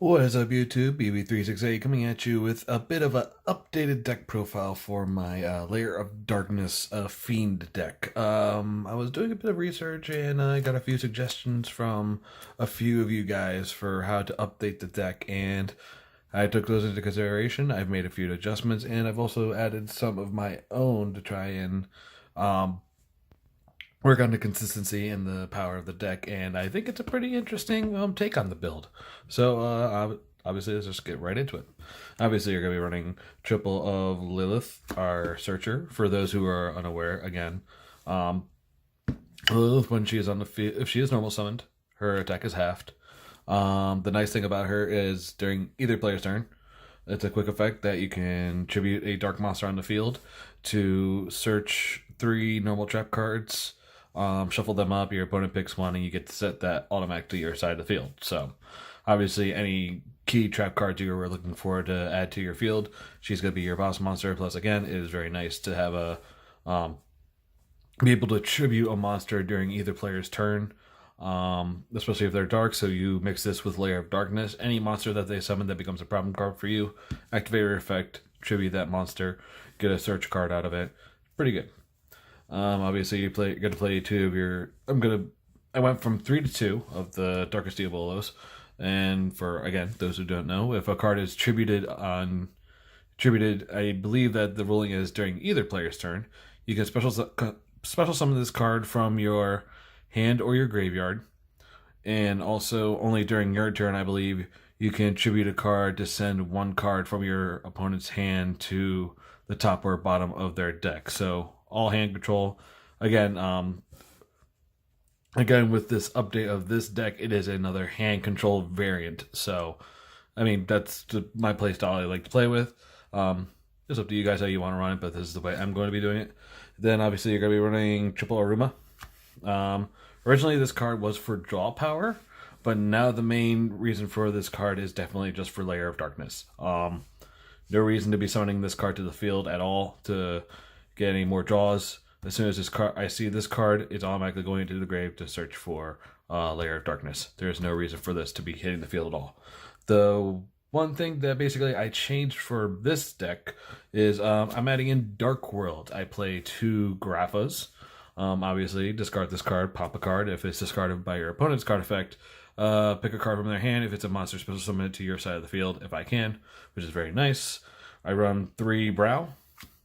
What is up, YouTube? BB368 coming at you with a bit of an updated deck profile for my Lair of Darkness Fiend deck. I was doing a bit of research and I got a few suggestions from a few of you guys for how to update the deck, and I took those into consideration. I've made a few adjustments, and I've also added some of my own to try and um, work on the consistency and the power of the deck, and I think it's a pretty interesting take on the build. So obviously, let's just get right into it. Obviously, you're going to be running triple of Lilith, our searcher. For those who are unaware, again, um, Lilith, when she is on the field, if she is normal summoned, her attack is halved. The nice thing about her is during either player's turn, it's a quick effect that you can tribute a dark monster on the field to search 3 normal trap cards, shuffle them up, your opponent picks one, and you get to set that automatically to your side of the field. So, obviously, any key trap cards you were looking for to add to your field, she's going to be your boss monster. Plus, again, it is very nice to have be able to tribute a monster during either player's turn, especially if they're dark. So you mix this with Lair of Darkness. Any monster that they summon that becomes a problem card for you, activate your effect, tribute that monster, get a search card out of it. Pretty good. Obviously, you're going to play 2 of your. I went from 3 to 2 of the Darkest Diabolos, and for again those who don't know, if a card is tributed, I believe that the ruling is during either player's turn, you can special summon this card from your hand or your graveyard, and also only during your turn, I believe, you can tribute a card to send 1 card from your opponent's hand to the top or bottom of their deck. So all hand control. Again, with this update of this deck, it is another hand control variant. So, I mean, that's my play style I like to play with. It's up to you guys how you want to run it, but this is the way I'm going to be doing it. Then, obviously, you're going to be running triple Aruma. Originally, this card was for draw power, but now the main reason for this card is definitely just for Lair of Darkness. No reason to be summoning this card to the field at all to get any more draws. As soon as I see this card, it's automatically going into the grave to search for Lair of Darkness. There's no reason for this to be hitting the field at all. The one thing that basically I changed for this deck is I'm adding in Dark World. I play 2 Graphas. Obviously, discard this card, pop a card. If it's discarded by your opponent's card effect, pick a card from their hand. If it's a monster, special summon it to your side of the field if I can, which is very nice. I run 3 Brow.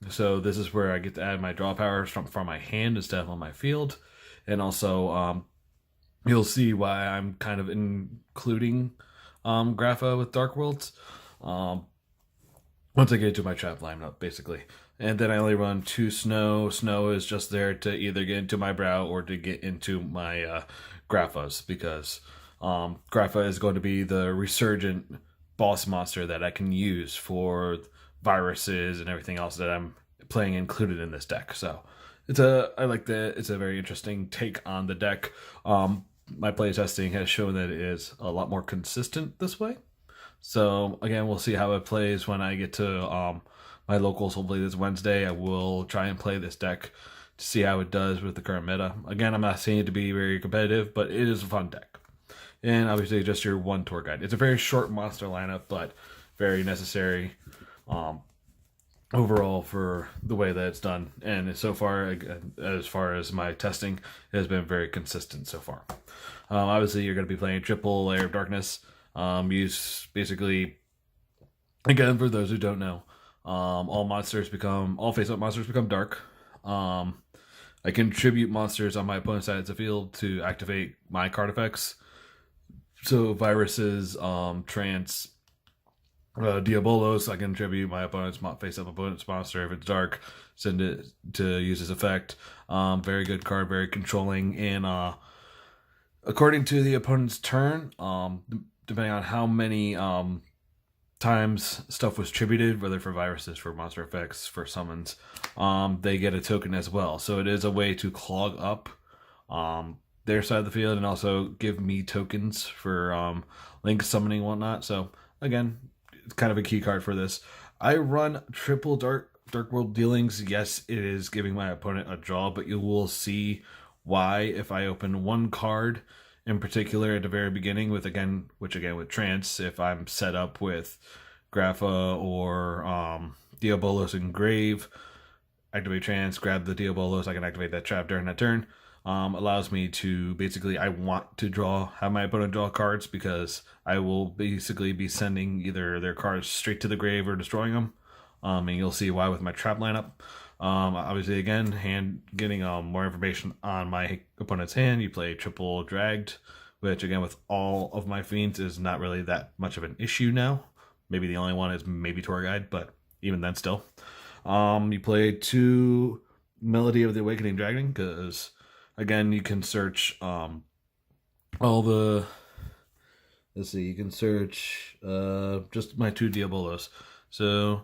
So this is where I get to add my draw power from my hand instead of on my field. And also, you'll see why I'm kind of including Grapha with Dark Worlds once I get into my trap lineup, basically. And then I only run 2 Snow. Snow is just there to either get into my Brow or to get into my Graphas, because Grapha is going to be the resurgent boss monster that I can use for viruses and everything else that I'm playing included in this deck. So it's a very interesting take on the deck. My play testing has shown that it is a lot more consistent this way. So again, we'll see how it plays when I get to my locals. Hopefully this Wednesday, I will try and play this deck to see how it does with the current meta. Again, I'm not saying it to be very competitive, but it is a fun deck. And obviously just your 1 tour guide. It's a very short monster lineup, but very necessary overall for the way that it's done. And so far, as far as my testing, it has been very consistent so far. Obviously, you're going to be playing triple Lair of Darkness. Use basically, again, for those who don't know, all face-up monsters become dark. I can tribute monsters on my opponent's side of the field to activate my card effects. So viruses, trance, Diabolos, I can tribute my face-up opponent's monster. If it's dark, send it to use this effect. Very good card, very controlling. And according to the opponent's turn, depending on how many times stuff was tributed, whether for viruses, for monster effects, for summons, they get a token as well. So it is a way to clog up their side of the field and also give me tokens for link summoning and whatnot. So again, it's kind of a key card for this. I run triple Dark World dealings. Yes, it is giving my opponent a draw, but you will see why if I open 1 card in particular at the very beginning with with Trance, if I'm set up with Grapha or Diabolos and Grave, activate Trance, grab the Diabolos, I can activate that trap during that turn. Allows me to basically, I want to have my opponent draw cards because I will basically be sending either their cards straight to the grave or destroying them. And you'll see why with my trap lineup. Obviously, again, getting more information on my opponent's hand. You play triple dragged, which again with all of my fiends is not really that much of an issue now. Maybe the only one is maybe Tour Guide, but even then still. You play 2 Melody of the Awakening Dragon because again you can search all the. Let's see, you can search just my 2 Diabolos. So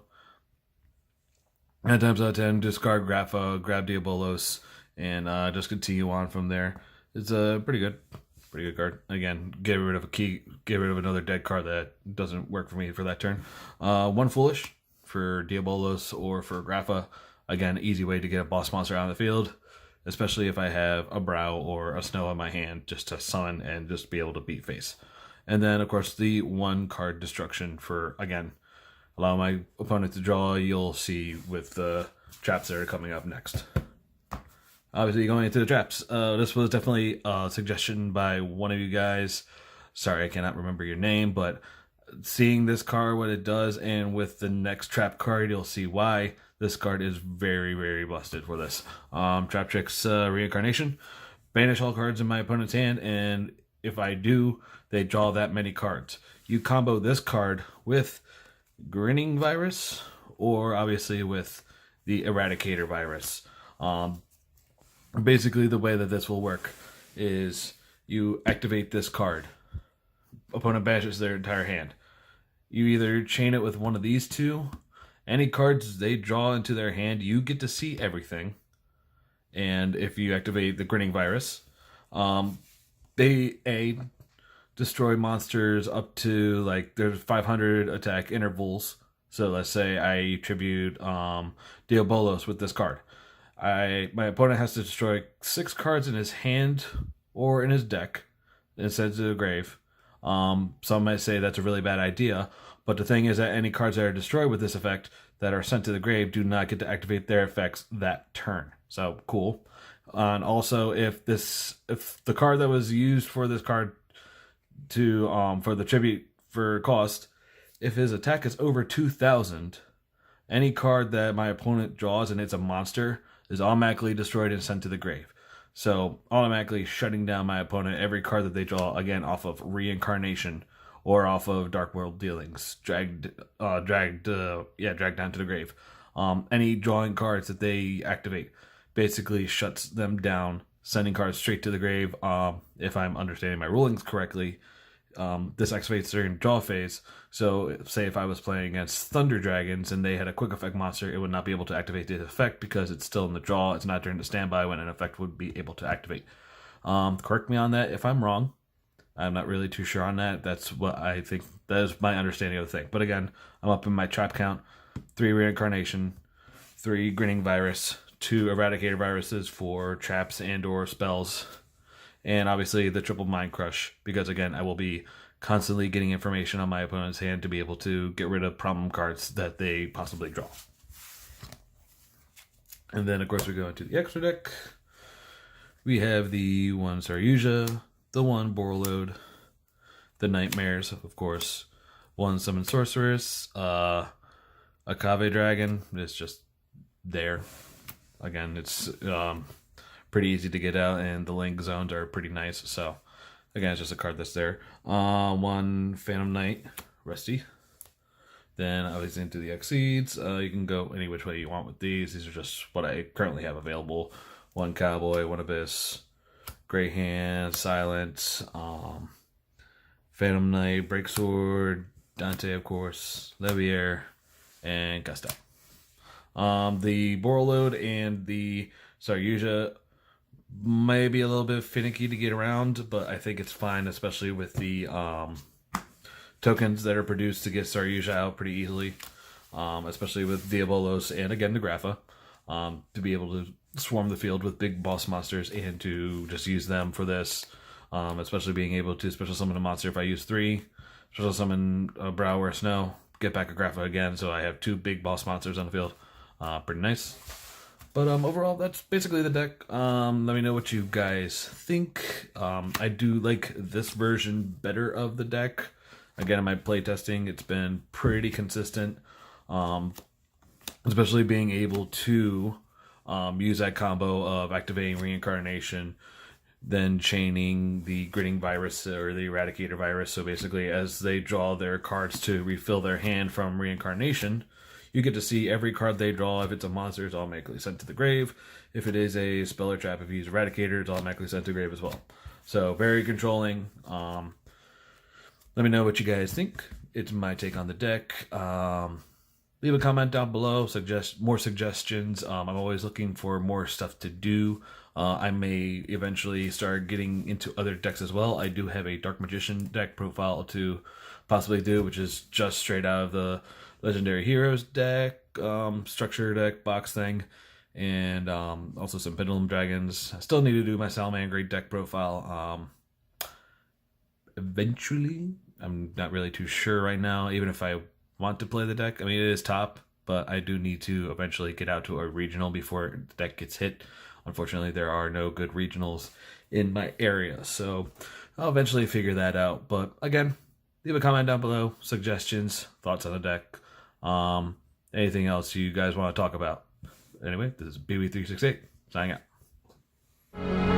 9 times out of 10, discard Grapha, grab Diabolos, and just continue on from there. It's a pretty good card. Again, get rid of a key, get rid of another dead card that doesn't work for me for that turn. 1 Foolish for Diabolos or for Grapha. Again, easy way to get a boss monster out of the field, especially if I have a Brow or a Snow in my hand, just to summon and just be able to beat face. And then, of course, the 1 card Destruction for, again, allow my opponent to draw. You'll see with the traps that are coming up next. Obviously, going into the traps. This was definitely a suggestion by one of you guys. Sorry, I cannot remember your name, but seeing this card, what it does, and with the next trap card, you'll see why this card is very, very busted for this. Trap Trick's Reincarnation. Banish all cards in my opponent's hand, and if I do, they draw that many cards. You combo this card with Grinning Virus, or obviously with the Eradicator Virus. Basically, the way that this will work is you activate this card. Opponent bashes their entire hand. You either chain it with one of these 2. Any cards they draw into their hand, you get to see everything. And if you activate the Grinning Virus, they destroy monsters up to, like, there's 500 attack intervals. So let's say I tribute Diabolos with this card. My opponent has to destroy 6 cards in his hand or in his deck and send it to the grave. Some might say that's a really bad idea, but the thing is that any cards that are destroyed with this effect that are sent to the grave do not get to activate their effects that turn. So cool. And also, if the card that was used for this card to for the tribute for cost, if his attack is over 2,000, any card that my opponent draws and it's a monster is automatically destroyed and sent to the grave. So automatically shutting down my opponent every card that they draw, again off of Reincarnation or off of Dark World Dealings, dragged down to the grave. Any drawing cards that they activate basically shuts them down, sending cards straight to the grave. If I'm understanding my rulings correctly, this activates during draw phase. So say if I was playing against Thunder Dragons and they had a quick effect monster, it would not be able to activate the effect because it's still in the draw. It's not during the standby when an effect would be able to activate. Correct me on that if I'm wrong. I'm not really too sure on that. That's what I think. That is my understanding of the thing. But again, I'm up in my trap count. 3 Reincarnation, 3 Grinning Virus, 2 Eradicator Viruses for traps and or spells, and obviously the triple Mind Crush, because again, I will be constantly getting information on my opponent's hand to be able to get rid of problem cards that they possibly draw. And then, of course, we go into the extra deck. We have the 1 Saryuja, the 1 Borreload, the Nightmares, of course, 1 Summon Sorceress, a Kave Dragon is just there. Again, it's pretty easy to get out, and the link zones are pretty nice. So, again, it's just a card that's there. 1 Phantom Knight, Rusty. Then, obviously, into the Exceeds. You can go any which way you want with these. These are just what I currently have available. 1 Cowboy, 1 Abyss, Grey Hand, Silence, Phantom Knight, Breaksword, Dante, of course, Levier, and Gusto. The Borreload and the Saryuja may be a little bit finicky to get around, but I think it's fine, especially with the tokens that are produced to get Saryuja out pretty easily, especially with Diabolos and, again, the Grapha, to be able to swarm the field with big boss monsters and to just use them for this. especially being able to special summon a monster if I use 3, special summon a Brow or Snow, get back a Grapha again, so I have 2 big boss monsters on the field. Pretty nice. But overall, that's basically the deck. Let me know what you guys think. I do like this version better of the deck. Again, in my playtesting, it's been pretty consistent. Especially being able to use that combo of activating Reincarnation, then chaining the Gritting Virus or the Eradicator Virus. So basically, as they draw their cards to refill their hand from Reincarnation, you get to see every card they draw. If it's a monster, it's automatically sent to the grave. If it is a spell or trap, if you use Eradicator, it's automatically sent to the grave as well. So very controlling. Let me know what you guys think. It's my take on the deck. Leave a comment down below. Suggest more suggestions. I'm always looking for more stuff to do. I may eventually start getting into other decks as well. I do have a Dark Magician deck profile to possibly do, which is just straight out of the Legendary Heroes deck, structure deck box thing, and also some Pendulum Dragons. I still need to do my Salamangreat deck profile eventually. I'm not really too sure right now, even if I want to play the deck. I mean, it is top, but I do need to eventually get out to a regional before the deck gets hit. Unfortunately, there are no good regionals in my area, so I'll eventually figure that out. But again, leave a comment down below, suggestions, thoughts on the deck, anything else you guys want to talk about. Anyway, this is BB368 signing out.